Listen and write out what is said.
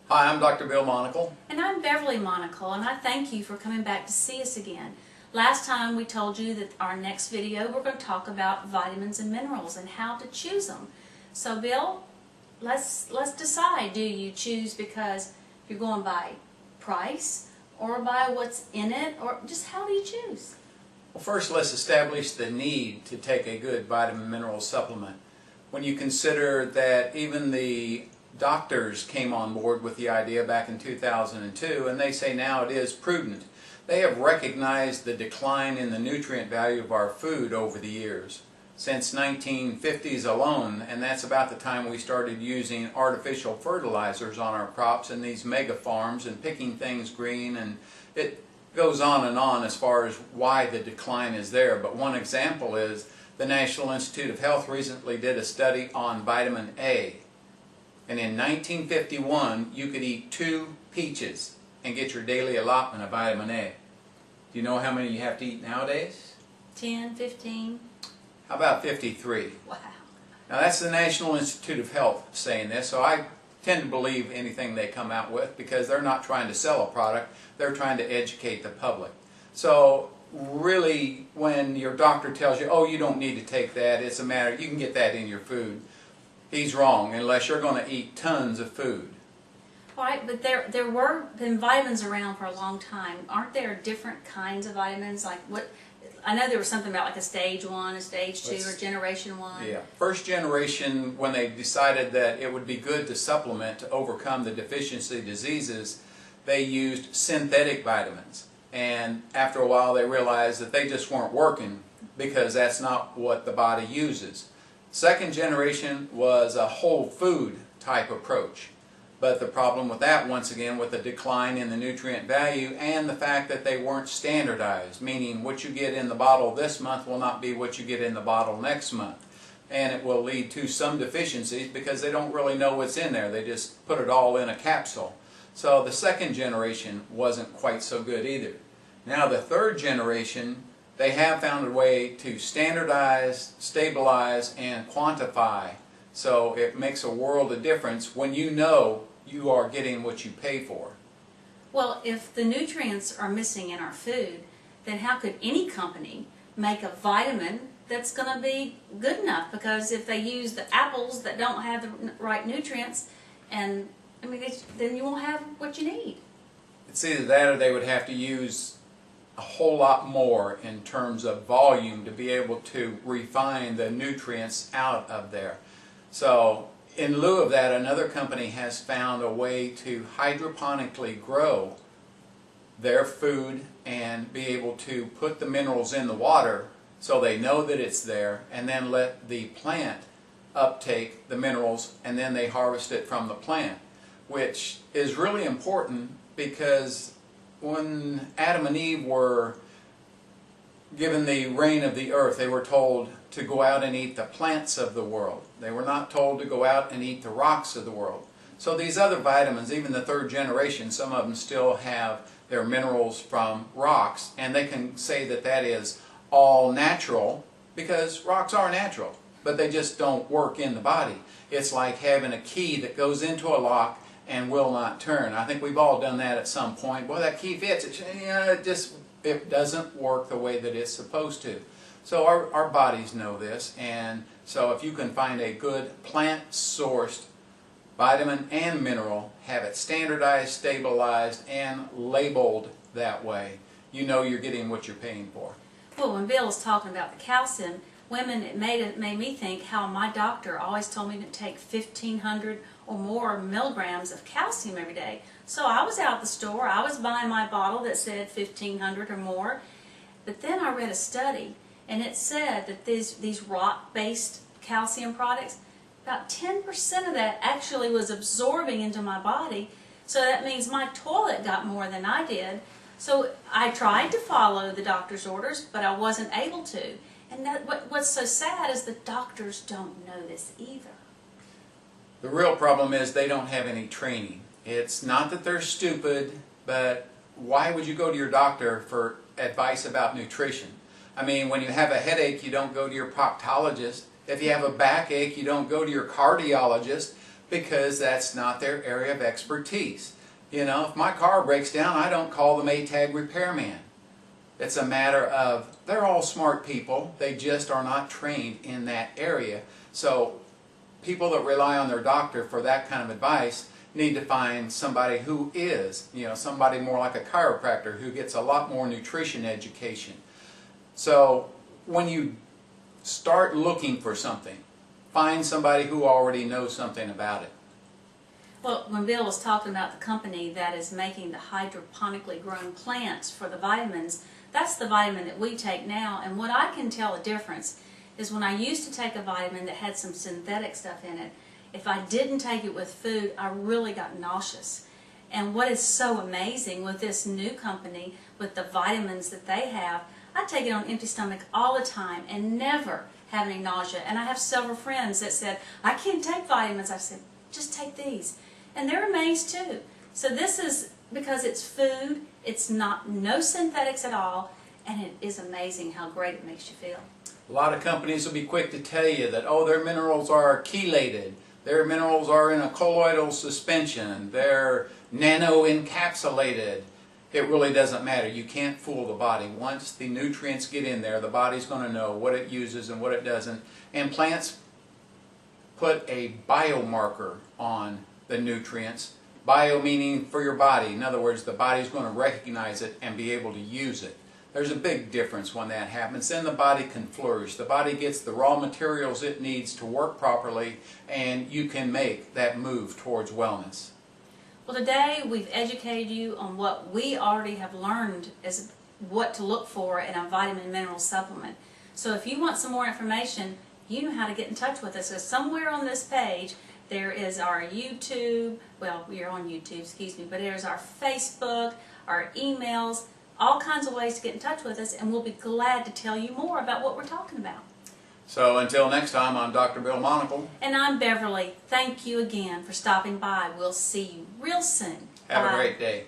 Hi, I'm Dr. Bill Monical. And I'm Beverly Monical, and I thank you for coming back to see us again. Last time we told you that our next video we're going to talk about vitamins and minerals and how to choose them. So Bill, let's decide. Do you choose because you're going by price or by what's in it, or just how do you choose? Well, first let's establish the need to take a good vitamin mineral supplement. When you consider that even the doctors came on board with the idea back in 2002, and they say now it is prudent. They have recognized the decline in the nutrient value of our food over the years. Since 1950s alone, and that's about the time we started using artificial fertilizers on our crops and these mega farms and picking things green, and it goes on as far as why the decline is there. But one example is the National Institute of Health recently did a study on vitamin A. And in 1951, you could eat 2 peaches and get your daily allotment of vitamin A. Do you know how many you have to eat nowadays? 10, 15? How about 53? Wow. Now that's the National Institute of Health saying this, so I tend to believe anything they come out with because they're not trying to sell a product, they're trying to educate the public. So really, when your doctor tells you, oh, you don't need to take that, it's a matter, you can get that in your food, he's wrong unless you're going to eat tons of food. All right, but there were been vitamins around for a long time. Aren't there different kinds of vitamins? Like what? I know there was something about like a stage 1, a stage 2, or generation 1. Yeah, first generation, when they decided that it would be good to supplement to overcome the deficiency diseases, they used synthetic vitamins. And after a while they realized that they just weren't working because that's not what the body uses. Second generation was a whole food type approach. But the problem with that, once again, with the decline in the nutrient value and the fact that they weren't standardized, meaning what you get in the bottle this month will not be what you get in the bottle next month. And it will lead to some deficiencies because they don't really know what's in there. They just put it all in a capsule. So the second generation wasn't quite so good either. Now the third generation, they have found a way to standardize, stabilize, and quantify. So it makes a world of difference when you know you are getting what you pay for. Well, if the nutrients are missing in our food, then how could any company make a vitamin that's going to be good enough? Because if they use the apples that don't have the right nutrients, and I mean, then you won't have what you need. It's either that or they would have to use a whole lot more in terms of volume to be able to refine the nutrients out of there. So in lieu of that, another company has found a way to hydroponically grow their food and be able to put the minerals in the water so they know that it's there, and then let the plant uptake the minerals, and then they harvest it from the plant, which is really important because when Adam and Eve were given the reign of the earth, they were told to go out and eat the plants of the world. They were not told to go out and eat the rocks of the world. So these other vitamins, even the third generation, some of them still have their minerals from rocks, and they can say that that is all natural because rocks are natural, but they just don't work in the body. It's like having a key that goes into a lock and will not turn. I think we've all done that at some point. Boy, that key fits. It doesn't work the way that it's supposed to. So our bodies know this, and so if you can find a good plant-sourced vitamin and mineral, have it standardized, stabilized, and labeled that way, you know you're getting what you're paying for. Well, when Bill was talking about the calcium, it made me think how my doctor always told me to take 1,500 or more milligrams of calcium every day. So I was out at the store, I was buying my bottle that said 1,500 or more, but then I read a study and it said that these rock-based calcium products, about 10% of that actually was absorbing into my body, so that means my toilet got more than I did. So I tried to follow the doctor's orders, but I wasn't able to. And what's so sad is the doctors don't know this either. The real problem is they don't have any training. It's not that they're stupid, but why would you go to your doctor for advice about nutrition? I mean, when you have a headache, you don't go to your proctologist. If you have a backache, you don't go to your cardiologist. because that's not their area of expertise. You know, if my car breaks down, I don't call the Maytag repairman. It's a matter of, they're all smart people, they just are not trained in that area. So people that rely on their doctor for that kind of advice need to find somebody who is, you know, somebody more like a chiropractor who gets a lot more nutrition education. So when you start looking for something, find somebody who already knows something about it. Well, when Bill was talking about the company that is making the hydroponically grown plants for the vitamins, that's the vitamin that we take now. And what I can tell a difference is when I used to take a vitamin that had some synthetic stuff in it, if I didn't take it with food, I really got nauseous. And what is so amazing with this new company, with the vitamins that they have, I take it on empty stomach all the time and never have any nausea. And I have several friends that said, I can't take vitamins. I said, just take these. And they're amazed too. So this is because it's food, it's no synthetics at all, and it is amazing how great it makes you feel. A lot of companies will be quick to tell you that, oh, their minerals are chelated, their minerals are in a colloidal suspension, they're nano-encapsulated. It really doesn't matter. You can't fool the body. Once the nutrients get in there, the body's going to know what it uses and what it doesn't. And plants put a biomarker on the nutrients. Bio meaning for your body. In other words, the body's going to recognize it and be able to use it. There's a big difference when that happens. Then the body can flourish. The body gets the raw materials it needs to work properly, and you can make that move towards wellness. Well, today we've educated you on what we already have learned as what to look for in a vitamin mineral supplement. So if you want some more information, you know how to get in touch with us. So somewhere on this page there is our YouTube, well, we're on YouTube, excuse me, but there's our Facebook, our emails, all kinds of ways to get in touch with us, and we'll be glad to tell you more about what we're talking about. So until next time, I'm Dr. Bill Monical. And I'm Beverly. Thank you again for stopping by. We'll see you real soon. Have Bye. a great day.